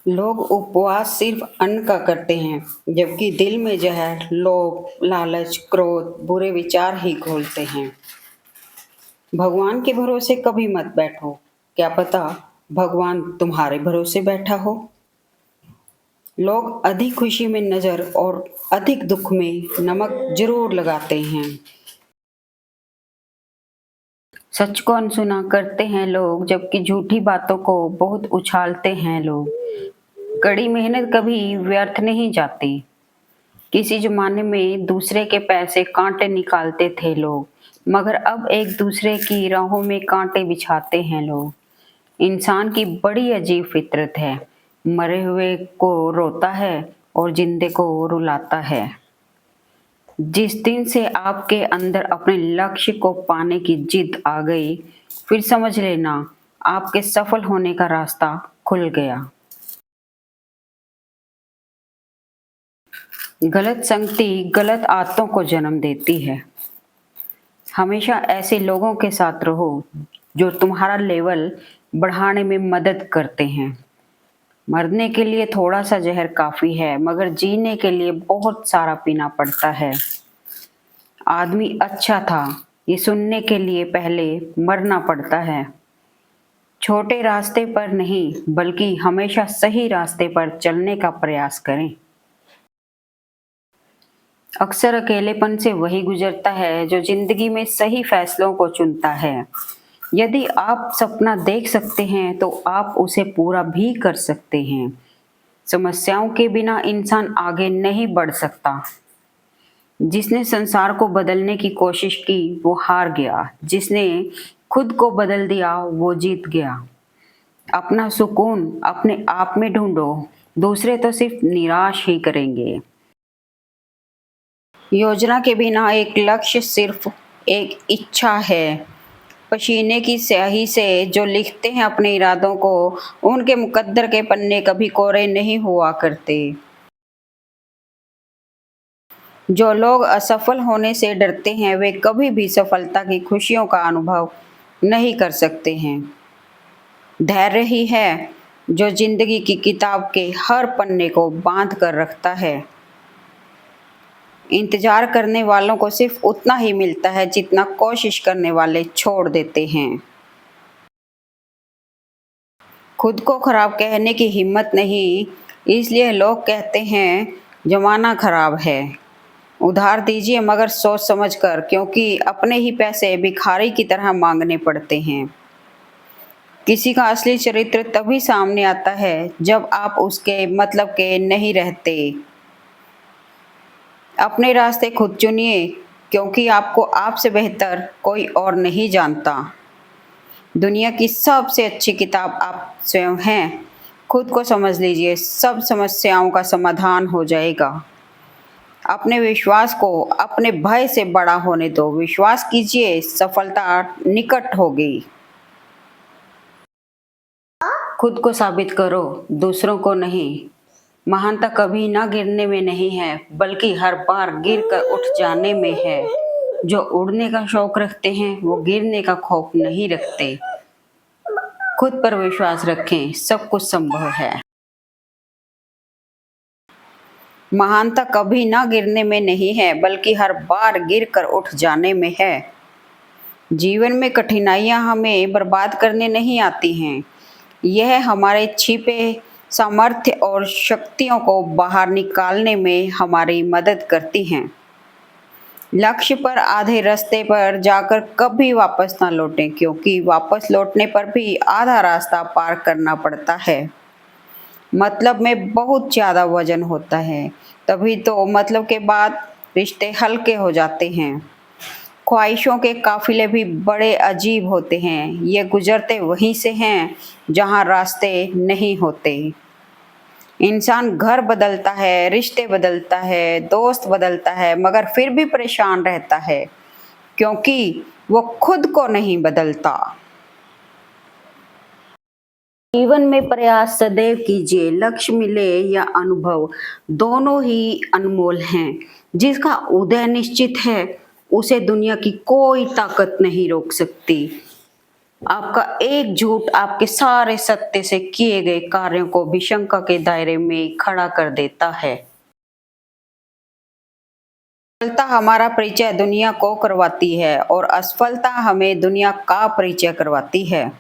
लोग उपवास सिर्फ अन्न का करते हैं, जबकि दिल में जहर, लोभ, लालच, क्रोध, बुरे विचार ही घोलते हैं। भगवान के भरोसे कभी मत बैठो, क्या पता भगवान तुम्हारे भरोसे बैठा हो। लोग अधिक खुशी में नजर और अधिक दुख में नमक जरूर लगाते हैं। सच को अनसुना करते हैं लोग, जबकि झूठी बातों को बहुत उछालते हैं लोग। कड़ी मेहनत कभी व्यर्थ नहीं जाती। किसी जमाने में दूसरे के पैसे कांटे निकालते थे लोग, मगर अब एक दूसरे की राहों में कांटे बिछाते हैं लोग। इंसान की बड़ी अजीब फितरत है, मरे हुए को रोता है और जिंदे को रुलाता है। जिस दिन से आपके अंदर अपने लक्ष्य को पाने की जिद आ गई, फिर समझ लेना आपके सफल होने का रास्ता खुल गया। गलत संगति गलत आदतों को जन्म देती है। हमेशा ऐसे लोगों के साथ रहो जो तुम्हारा लेवल बढ़ाने में मदद करते हैं। मरने के लिए थोड़ा सा जहर काफी है, मगर जीने के लिए बहुत सारा पीना पड़ता है। आदमी अच्छा था, ये सुनने के लिए पहले मरना पड़ता है। छोटे रास्ते पर नहीं, बल्कि हमेशा सही रास्ते पर चलने का प्रयास करें। अक्सर अकेलेपन से वही गुजरता है जो जिंदगी में सही फैसलों को चुनता है। यदि आप सपना देख सकते हैं तो आप उसे पूरा भी कर सकते हैं। समस्याओं के बिना इंसान आगे नहीं बढ़ सकता। जिसने संसार को बदलने की कोशिश की वो हार गया, जिसने खुद को बदल दिया वो जीत गया। अपना सुकून अपने आप में ढूंढो, दूसरे तो सिर्फ निराश ही करेंगे। योजना के बिना एक लक्ष्य सिर्फ एक इच्छा है। पसीने की स्याही से जो लिखते हैं अपने इरादों को, उनके मुकद्दर के पन्ने कभी कोरे नहीं हुआ करते। जो लोग असफल होने से डरते हैं वे कभी भी सफलता की खुशियों का अनुभव नहीं कर सकते हैं। धैर्य ही है जो जिंदगी की किताब के हर पन्ने को बांध कर रखता है। इंतजार करने वालों को सिर्फ उतना ही मिलता है जितना कोशिश करने वाले छोड़ देते हैं। खुद को खराब कहने की हिम्मत नहीं, इसलिए लोग कहते हैं जमाना खराब है। उधार दीजिए मगर सोच समझ कर, क्योंकि अपने ही पैसे भिखारी की तरह मांगने पड़ते हैं। किसी का असली चरित्र तभी सामने आता है जब आप उसके मतलब के नहीं रहते। अपने रास्ते खुद चुनिए, क्योंकि आपको आपसे बेहतर कोई और नहीं जानता। दुनिया की सबसे अच्छी किताब आप स्वयं हैं। खुद को समझ लीजिए, सब समस्याओं का समाधान हो जाएगा। अपने विश्वास को अपने भय से बड़ा होने दो। विश्वास कीजिए, सफलता निकट होगी। खुद को साबित करो, दूसरों को नहीं। महानता कभी ना गिरने में नहीं है, बल्कि हर बार गिर कर उठ जाने में है। जो उड़ने का शौक रखते हैं वो गिरने का खौफ नहीं रखते। खुद पर विश्वास रखें, सब कुछ संभव है। महानता कभी ना गिरने में नहीं है, बल्कि हर बार गिर कर उठ जाने में है। जीवन में कठिनाइयां हमें बर्बाद करने नहीं आती हैं, यह हमारे छिपे सामर्थ्य और शक्तियों को बाहर निकालने में हमारी मदद करती हैं। लक्ष्य पर आधे रास्ते पर जाकर कभी वापस ना लौटें, क्योंकि वापस लौटने पर भी आधा रास्ता पार करना पड़ता है। मतलब में बहुत ज़्यादा वजन होता है, तभी तो मतलब के बाद रिश्ते हल्के हो जाते हैं। ख्वाहिशों के काफिले भी बड़े अजीब होते हैं, ये गुजरते वहीं से हैं जहाँ रास्ते नहीं होते। इंसान घर बदलता है, रिश्ते बदलता है, दोस्त बदलता है, मगर फिर भी परेशान रहता है, क्योंकि वो खुद को नहीं बदलता। जीवन में प्रयास सदैव कीजिए, लक्ष्य मिले या अनुभव, दोनों ही अनमोल हैं। जिसका उदय निश्चित है उसे दुनिया की कोई ताकत नहीं रोक सकती। आपका एक झूठ आपके सारे सत्य से किए गए कार्यों को भी शंका के दायरे में खड़ा कर देता है। सफलता हमारा परिचय दुनिया को करवाती है और असफलता हमें दुनिया का परिचय करवाती है।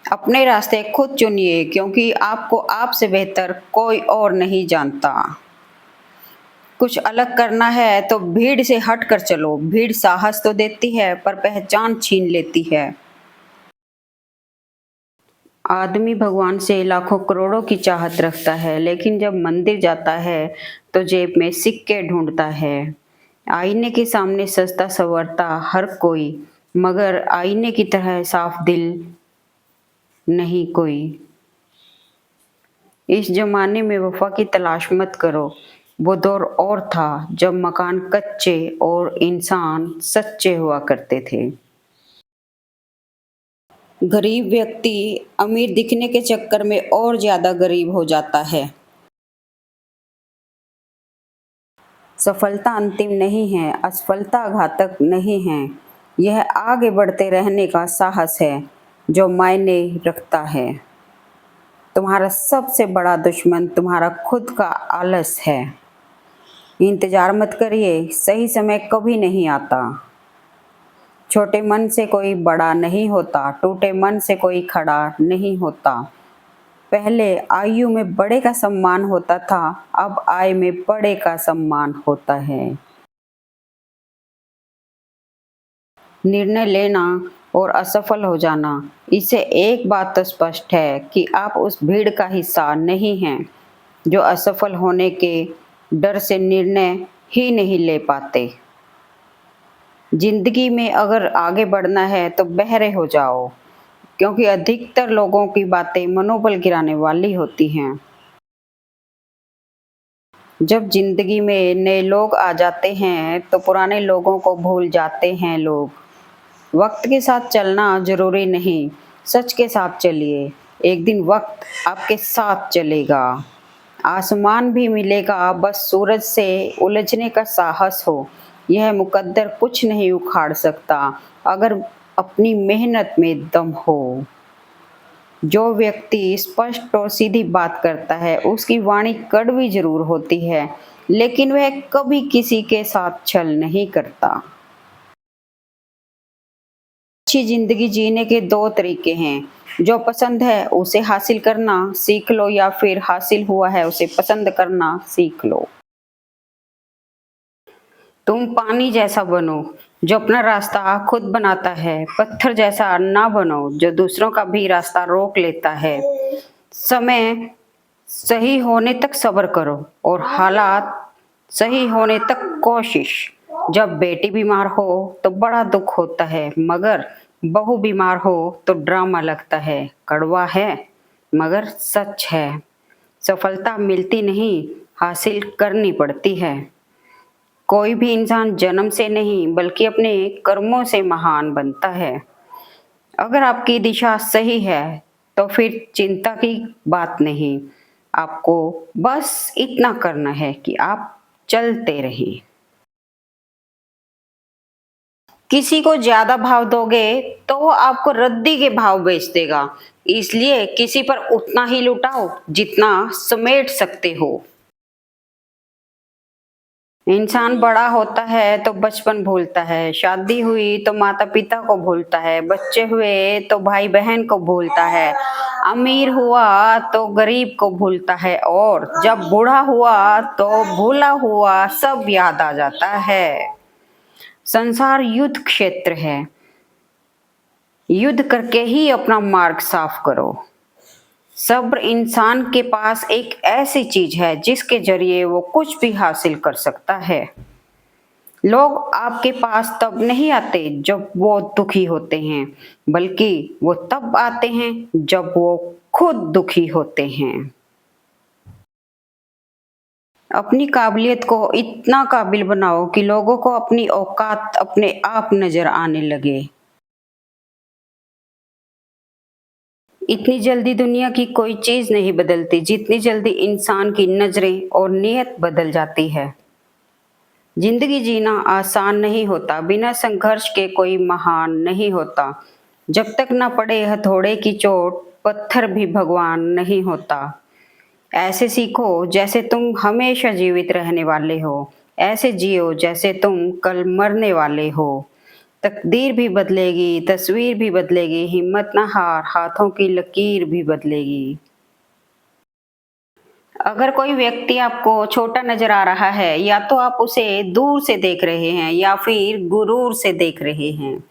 अपने रास्ते खुद चुनिए, क्योंकि आपको आपसे बेहतर कोई और नहीं जानता। कुछ अलग करना है तो भीड़ से हट कर चलो। भीड़ साहस तो देती है पर पहचान छीन लेती है। आदमी भगवान से लाखों करोड़ों की चाहत रखता है, लेकिन जब मंदिर जाता है तो जेब में सिक्के ढूंढता है। आईने के सामने सजता संवरता हर कोई, मगर आईने की तरह साफ दिल नहीं कोई। इस जमाने में वफा की तलाश मत करो। वो दौर और था जब मकान कच्चे और इंसान सच्चे हुआ करते थे। गरीब व्यक्ति अमीर दिखने के चक्कर में और ज्यादा गरीब हो जाता है। सफलता अंतिम नहीं है, असफलता घातक नहीं है। यह आगे बढ़ते रहने का साहस है जो मायने रखता है। तुम्हारा सबसे बड़ा दुश्मन तुम्हारा खुद का आलस है। इंतजार मत करिए, सही समय कभी नहीं आता। छोटे मन से कोई बड़ा नहीं होता, टूटे मन से कोई खड़ा नहीं होता। पहले आयु में बड़े का सम्मान होता था, अब आय में बड़े का सम्मान होता है। निर्णय लेना और असफल हो जाना, इससे एक बात तो स्पष्ट है कि आप उस भीड़ का हिस्सा नहीं हैं जो असफल होने के डर से निर्णय ही नहीं ले पाते। जिंदगी में अगर आगे बढ़ना है तो बहरे हो जाओ, क्योंकि अधिकतर लोगों की बातें मनोबल गिराने वाली होती हैं। जब जिंदगी में नए लोग आ जाते हैं तो पुराने लोगों को भूल जाते हैं लोग। वक्त के साथ चलना जरूरी नहीं, सच के साथ चलिए। एक दिन वक्त आपके साथ चलेगा। आसमान भी मिलेगा, बस सूरज से उलझने का साहस हो। यह मुकद्दर कुछ नहीं उखाड़ सकता अगर अपनी मेहनत में दम हो। जो व्यक्ति स्पष्ट और सीधी बात करता है उसकी वाणी कड़वी जरूर होती है, लेकिन वह कभी किसी के साथ छल नहीं करता। अच्छी जिंदगी जीने के दो तरीके हैं। जो पसंद है उसे हासिल करना सीख लो, या फिर हासिल हुआ है उसे पसंद करना सीख लो। तुम पानी जैसा बनो जो अपना रास्ता खुद बनाता है। पत्थर जैसा ना बनो जो दूसरों का भी रास्ता रोक लेता है। समय सही होने तक सब्र करो और हालात सही होने तक कोशिश। जब बेटी बीमार हो तो बड़ा दुख होता है, मगर बहू बीमार हो तो ड्रामा लगता है। कड़वा है मगर सच है। सफलता मिलती नहीं, हासिल करनी पड़ती है। कोई भी इंसान जन्म से नहीं बल्कि अपने कर्मों से महान बनता है। अगर आपकी दिशा सही है तो फिर चिंता की बात नहीं। आपको बस इतना करना है कि आप चलते रहें। किसी को ज्यादा भाव दोगे तो वो आपको रद्दी के भाव बेच देगा। इसलिए किसी पर उतना ही लुटाओ जितना समेट सकते हो। इंसान बड़ा होता है तो बचपन भूलता है, शादी हुई तो माता पिता को भूलता है, बच्चे हुए तो भाई बहन को भूलता है, अमीर हुआ तो गरीब को भूलता है, और जब बूढ़ा हुआ तो भूला हुआ सब याद आ जाता है। संसार युद्ध क्षेत्र है। युद्ध करके ही अपना मार्ग साफ करो। सब्र इंसान के पास एक ऐसी चीज है जिसके जरिए वो कुछ भी हासिल कर सकता है। लोग आपके पास तब नहीं आते जब वो दुखी होते हैं, बल्कि वो तब आते हैं जब वो खुद दुखी होते हैं। अपनी काबिलियत को इतना काबिल बनाओ कि लोगों को अपनी औकात अपने आप नजर आने लगे। इतनी जल्दी दुनिया की कोई चीज नहीं बदलती जितनी जल्दी इंसान की नजरें और नीयत बदल जाती है। जिंदगी जीना आसान नहीं होता, बिना संघर्ष के कोई महान नहीं होता। जब तक न पड़े हथौड़े की चोट, पत्थर भी भगवान नहीं होता। ऐसे सीखो जैसे तुम हमेशा जीवित रहने वाले हो। ऐसे जियो जैसे तुम कल मरने वाले हो। तकदीर भी बदलेगी, तस्वीर भी बदलेगी, हिम्मत न हार, हाथों की लकीर भी बदलेगी। अगर कोई व्यक्ति आपको छोटा नज़र आ रहा है, या तो आप उसे दूर से देख रहे हैं या फिर गुरूर से देख रहे हैं।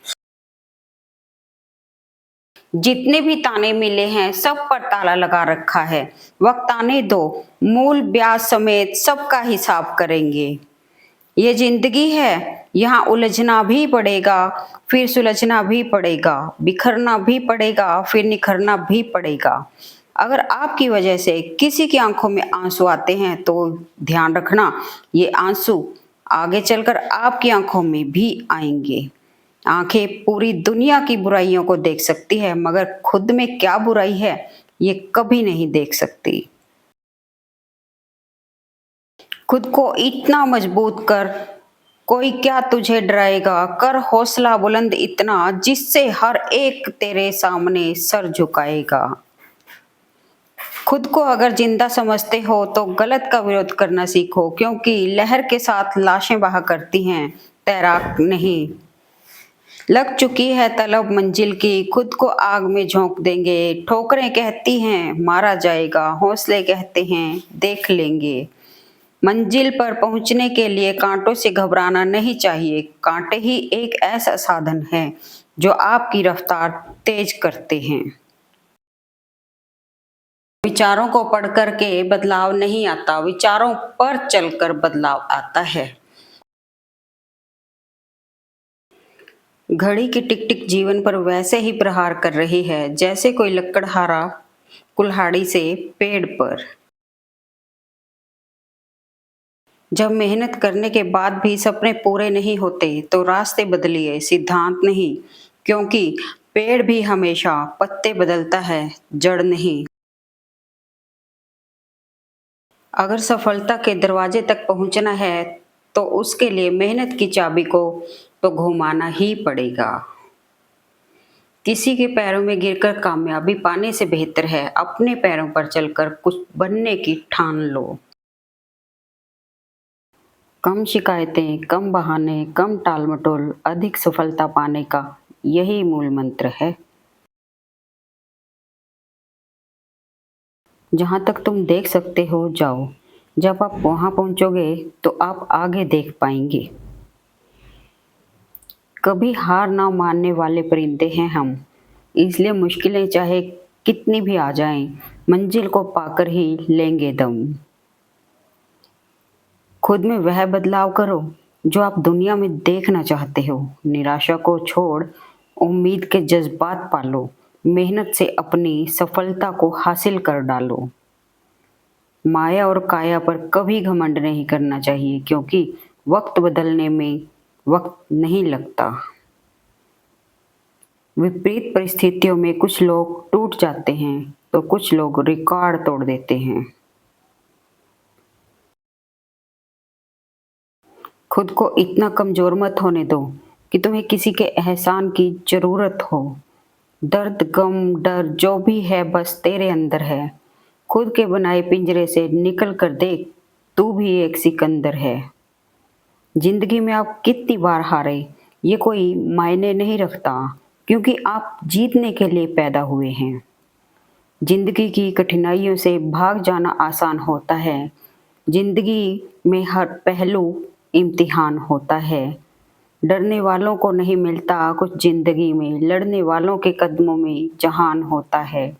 जितने भी ताने मिले हैं, सब पर ताला लगा रखा है। वक्त आने दो, मूल ब्याज समेत सबका हिसाब करेंगे। ये ज़िंदगी है, यहाँ उलझना भी पड़ेगा, फिर सुलझना भी पड़ेगा, बिखरना भी पड़ेगा, फिर निखरना भी पड़ेगा। अगर आपकी वजह से किसी की आंखों में आंसू आते हैं, तो ध्यान रखना, ये आंसू आगे चलकर आपकी आंखों में भी आएंगे। आंखें पूरी दुनिया की बुराइयों को देख सकती है, मगर खुद में क्या बुराई है, ये कभी नहीं देख सकती। खुद को इतना मजबूत कर, कोई क्या तुझे डराएगा। कर हौसला बुलंद इतना, जिससे हर एक तेरे सामने सर झुकाएगा। खुद को अगर जिंदा समझते हो तो गलत का विरोध करना सीखो, क्योंकि लहर के साथ लाशें बहा करती हैं, तैराक नहीं। लग चुकी है तलब मंजिल की, खुद को आग में झोंक देंगे। ठोकरें कहती हैं मारा जाएगा, हौसले कहते हैं देख लेंगे। मंजिल पर पहुंचने के लिए कांटों से घबराना नहीं चाहिए। कांटे ही एक ऐसा साधन है जो आपकी रफ्तार तेज करते हैं। विचारों को पढ़ कर के बदलाव नहीं आता, विचारों पर चलकर बदलाव आता है। घड़ी की टिक टिक जीवन पर वैसे ही प्रहार कर रही है, जैसे कोई लकड़हारा कुल्हाड़ी से पेड़ पर। जब मेहनत करने के बाद भी सपने पूरे नहीं होते, तो रास्ते बदलिए, सिद्धांत नहीं। क्योंकि पेड़ भी हमेशा पत्ते बदलता है, जड़ नहीं। अगर सफलता के दरवाजे तक पहुंचना है, तो उसके लिए मेहनत की चाबी को तो घुमाना ही पड़ेगा। किसी के पैरों में गिरकर कामयाबी पाने से बेहतर है अपने पैरों पर चलकर कुछ बनने की ठान लो। कम शिकायतें, कम बहाने, कम टाल-मटोल, अधिक सफलता पाने का यही मूल मंत्र है। जहाँ तक तुम देख सकते हो जाओ। जब आप वहाँ पहुँचोगे तो आप आगे देख पाएंगे। कभी हार ना मानने वाले परिंदे हैं हम, इसलिए मुश्किलें चाहे कितनी भी आ जाएं, मंजिल को पाकर ही लेंगे दम। खुद में वह बदलाव करो जो आप दुनिया में देखना चाहते हो। निराशा को छोड़ उम्मीद के जज्बात पालो। मेहनत से अपनी सफलता को हासिल कर डालो। माया और काया पर कभी घमंड नहीं करना चाहिए, क्योंकि वक्त बदलने में वक्त नहीं लगता। विपरीत परिस्थितियों में कुछ लोग टूट जाते हैं, तो कुछ लोग रिकॉर्ड तोड़ देते हैं। खुद को इतना कमजोर मत होने दो कि तुम्हें किसी के एहसान की जरूरत हो। दर्द, गम, डर जो भी है बस तेरे अंदर है। खुद के बनाए पिंजरे से निकल कर देख, तू भी एक सिकंदर है। जिंदगी में आप कितनी बार हारे, ये कोई मायने नहीं रखता, क्योंकि आप जीतने के लिए पैदा हुए हैं। जिंदगी की कठिनाइयों से भाग जाना आसान होता है। जिंदगी में हर पहलू इम्तिहान होता है। डरने वालों को नहीं मिलता कुछ जिंदगी में, लड़ने वालों के कदमों में जहान होता है।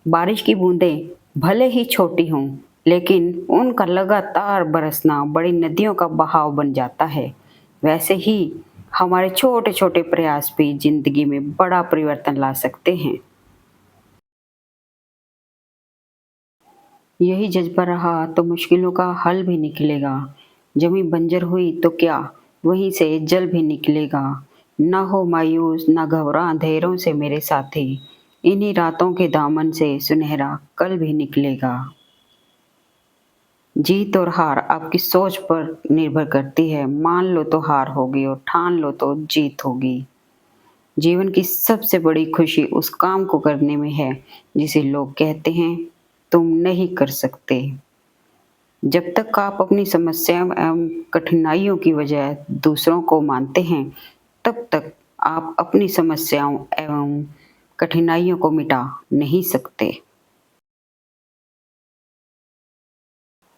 बारिश की बूंदें भले ही छोटी हों, लेकिन उनका लगातार बरसना बड़ी नदियों का बहाव बन जाता है। वैसे ही हमारे छोटे छोटे प्रयास भी जिंदगी में बड़ा परिवर्तन ला सकते हैं। यही जज्बा रहा तो मुश्किलों का हल भी निकलेगा। जमीन बंजर हुई तो क्या, वहीं से जल भी निकलेगा। ना हो मायूस, ना घबरा अंधेरों से मेरे साथी, इन्हीं रातों के दामन से सुनहरा कल भी निकलेगा। जीत और हार आपकी सोच पर निर्भर करती है। मान लो तो हार होगी और ठान लो तो जीत होगी। जीवन की सबसे बड़ी खुशी उस काम को करने में है जिसे लोग कहते हैं तुम नहीं कर सकते। जब तक आप अपनी समस्याओं एवं कठिनाइयों की वजह दूसरों को मानते हैं, तब तक आप अपनी समस्याओं एवं कठिनाइयों को मिटा नहीं सकते।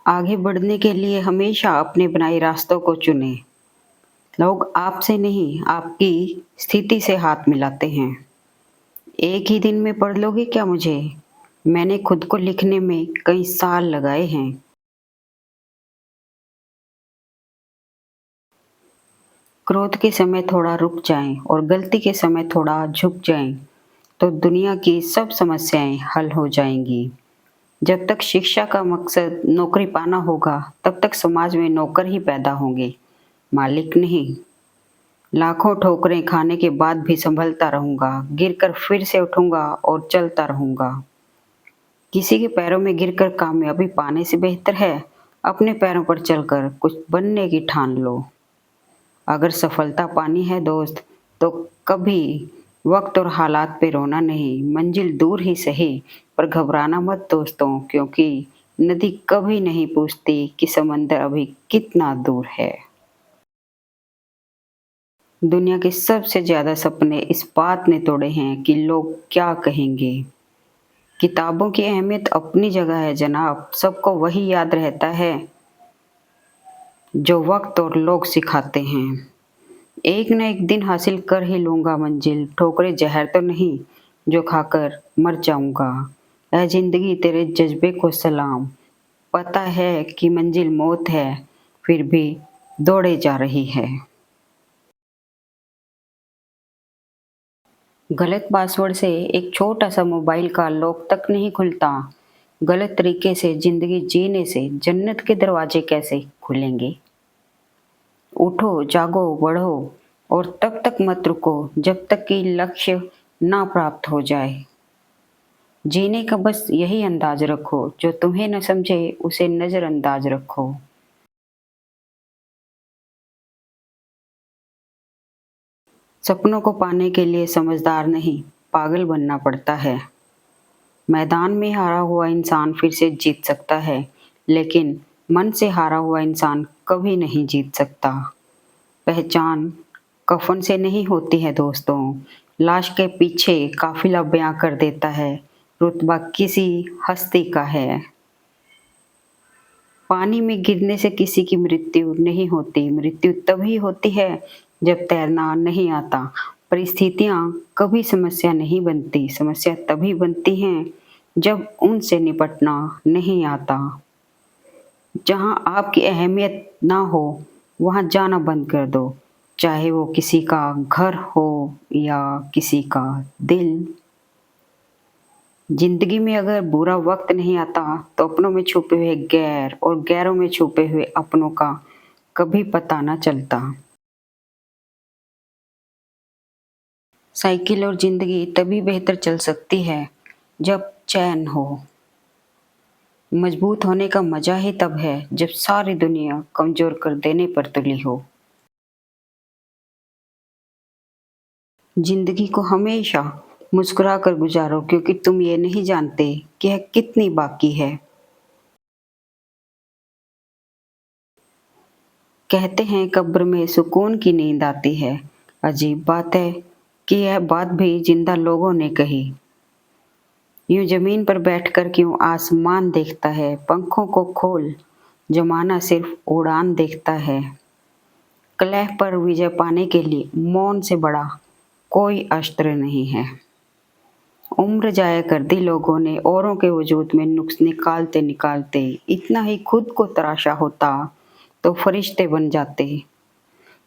आगे बढ़ने के लिए हमेशा अपने बनाए रास्तों को चुनें। लोग आपसे नहीं, आपकी स्थिति से हाथ मिलाते हैं। एक ही दिन में पढ़ लोगे क्या मुझे? मैंने खुद को लिखने में कई साल लगाए हैं। क्रोध के समय थोड़ा रुक जाएं और गलती के समय थोड़ा झुक जाएं, तो दुनिया की सब समस्याएं हल हो जाएंगी। जब तक शिक्षा का मकसद नौकरी पाना होगा, तब तक समाज में नौकर ही पैदा होंगे, मालिक नहीं। लाखों ठोकरें खाने के बाद भी संभलता रहूंगा, गिरकर फिर से उठूंगा और चलता रहूंगा। किसी के पैरों में गिरकर कामयाबी पाने से बेहतर है अपने पैरों पर चलकर कुछ बनने की ठान लो। अगर सफलता पानी है दोस्त, तो कभी वक्त और हालात पे रोना नहीं, मंजिल दूर ही सही पर घबराना मत दोस्तों, क्योंकि नदी कभी नहीं पूछती कि समंदर अभी कितना दूर है। दुनिया के सबसे ज्यादा सपने इस बात ने तोड़े हैं कि लोग क्या कहेंगे। किताबों की अहमियत अपनी जगह है जनाब, सबको वही याद रहता है जो वक्त और लोग सिखाते हैं। एक न एक दिन हासिल कर ही लूंगा मंजिल, ठोकरे जहर तो नहीं जो खाकर मर जाऊंगा। ऐ जिंदगी तेरे जज्बे को सलाम, पता है कि मंजिल मौत है, फिर भी दौड़े जा रही है। गलत पासवर्ड से एक छोटा सा मोबाइल का लॉक तक नहीं खुलता। गलत तरीके से जिंदगी जीने से जन्नत के दरवाजे कैसे खुलेंगे। उठो, जागो, बढ़ो और तब तक मत रुको जब तक कि लक्ष्य ना प्राप्त हो जाए। जीने का बस यही अंदाज रखो, जो तुम्हें न समझे उसे नजरअंदाज रखो। सपनों को पाने के लिए समझदार नहीं, पागल बनना पड़ता है। मैदान में हारा हुआ इंसान फिर से जीत सकता है, लेकिन मन से हारा हुआ इंसान कभी नहीं जीत सकता। पहचान कफन से नहीं होती है दोस्तों, लाश के पीछे काफिला बयां कर देता है, रुतबा किसी हस्ती का है। पानी में गिरने से किसी की मृत्यु नहीं होती, मृत्यु तभी होती है जब तैरना नहीं आता। परिस्थितियां कभी समस्या नहीं बनती, समस्या तभी बनती हैं जब उनसे निपटना नहीं आता। जहां आपकी अहमियत ना हो, वहां जाना बंद कर दो, चाहे वो किसी का घर हो या किसी का दिल। जिंदगी में अगर बुरा वक्त नहीं आता, तो अपनों में छुपे हुए गैर और गैरों में छुपे हुए अपनों का कभी पता ना चलता। साइकिल और जिंदगी तभी बेहतर चल सकती है जब चैन हो। मजबूत होने का मजा ही तब है जब सारी दुनिया कमजोर कर देने पर तुली हो। जिंदगी को हमेशा मुस्कुरा कर गुजारो, क्योंकि तुम ये नहीं जानते कि यह कितनी बाकी है। कहते हैं कब्र में सुकून की नींद आती है। अजीब बात है कि यह बात भी जिंदा लोगों ने कही। यूं जमीन पर बैठकर क्यों आसमान देखता है, पंखों को खोल, जमाना सिर्फ उड़ान देखता है। कलह पर विजय पाने के लिए मौन से बड़ा कोई अस्त्र नहीं है। उम्र जाया कर दी लोगों ने औरों के वजूद में नुक्स निकालते निकालते, इतना ही खुद को तराशा होता तो फरिश्ते बन जाते।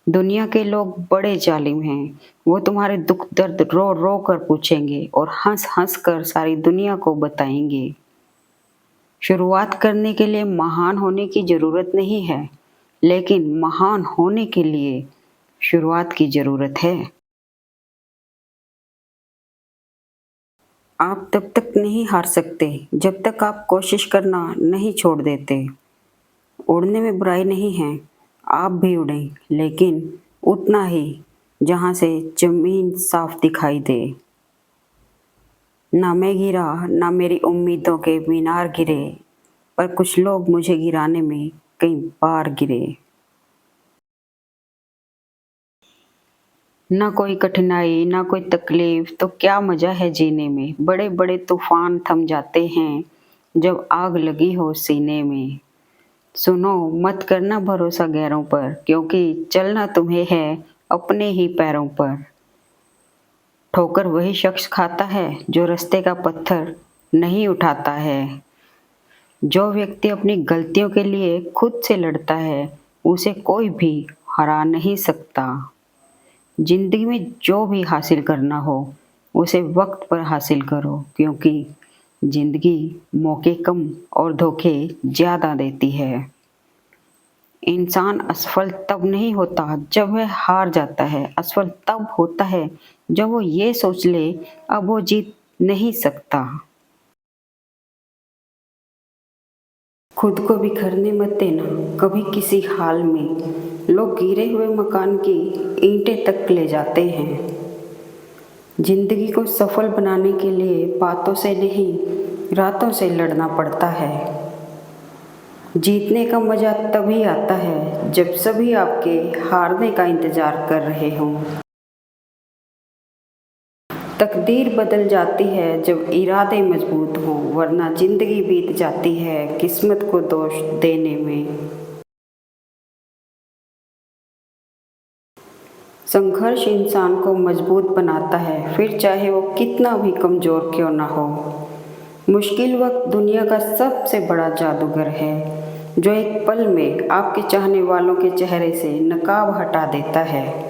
दुनिया के लोग बड़े जालिम हैं, वो तुम्हारे दुख दर्द रो रो कर पूछेंगे और हंस हंस कर सारी दुनिया को बताएंगे। शुरुआत करने के लिए महान होने की जरूरत नहीं है, लेकिन महान होने के लिए शुरुआत की जरूरत है। आप तब तक नहीं हार सकते जब तक आप कोशिश करना नहीं छोड़ देते। उड़ने में बुराई नहीं है, आप भी उड़ें, लेकिन उतना ही जहाँ से जमीन साफ दिखाई दे। ना मैं गिरा, ना मेरी उम्मीदों के मीनार गिरे, पर कुछ लोग मुझे गिराने में कई बार गिरे। ना कोई कठिनाई, ना कोई तकलीफ, तो क्या मजा है जीने में। बड़े बड़े तूफान थम जाते हैं जब आग लगी हो सीने में। सुनो, मत करना भरोसा गैरों पर, क्योंकि चलना तुम्हें है अपने ही पैरों पर। ठोकर वही शख्स खाता है जो रास्ते का पत्थर नहीं उठाता है। जो व्यक्ति अपनी गलतियों के लिए खुद से लड़ता है, उसे कोई भी हरा नहीं सकता। जिंदगी में जो भी हासिल करना हो, उसे वक्त पर हासिल करो, क्योंकि जिंदगी मौके कम और धोखे ज़्यादा देती है। इंसान असफल तब नहीं होता जब वह हार जाता है, असफल तब होता है जब वो ये सोच ले अब वो जीत नहीं सकता। खुद को बिखरने मत देना कभी किसी हाल में। लोग गिरे हुए मकान की ईंटें तक ले जाते हैं। जिंदगी को सफल बनाने के लिए बातों से नहीं, रातों से लड़ना पड़ता है। जीतने का मजा तभी आता है जब सभी आपके हारने का इंतजार कर रहे हों। तकदीर बदल जाती है जब इरादे मजबूत हों, वरना जिंदगी बीत जाती है किस्मत को दोष देने में। संघर्ष इंसान को मजबूत बनाता है, फिर चाहे वो कितना भी कमज़ोर क्यों ना हो। मुश्किल वक्त दुनिया का सबसे बड़ा जादूगर है, जो एक पल में आपके चाहने वालों के चेहरे से नकाब हटा देता है।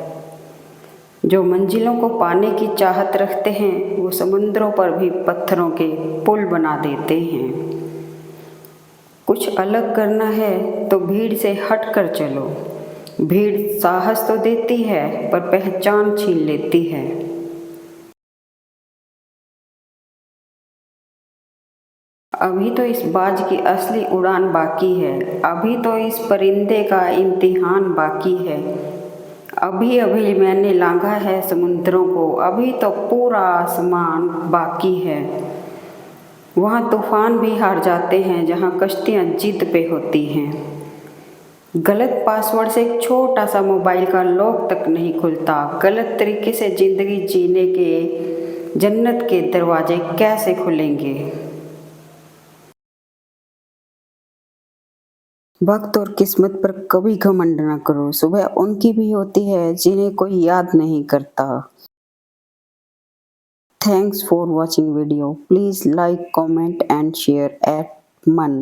जो मंजिलों को पाने की चाहत रखते हैं, वो समुद्रों पर भी पत्थरों के पुल बना देते हैं। कुछ अलग करना है तो भीड़ से हट कर चलो। भीड़ साहस तो देती है, पर पहचान छीन लेती है। अभी तो इस बाज की असली उड़ान बाकी है, अभी तो इस परिंदे का इम्तिहान बाकी है। अभी अभी मैंने लांघा है समुद्रों को, अभी तो पूरा आसमान बाकी है। वहाँ तूफान भी हार जाते हैं जहाँ कश्तियाँ जिद पे होती हैं। गलत पासवर्ड से एक छोटा सा मोबाइल का लॉक तक नहीं खुलता। गलत तरीके से ज़िंदगी जीने के जन्नत के दरवाजे कैसे खुलेंगे। वक्त और किस्मत पर कभी घमंड ना करो, सुबह उनकी भी होती है जिन्हें कोई याद नहीं करता। Thanks for watching video. Please like, comment and share at मन।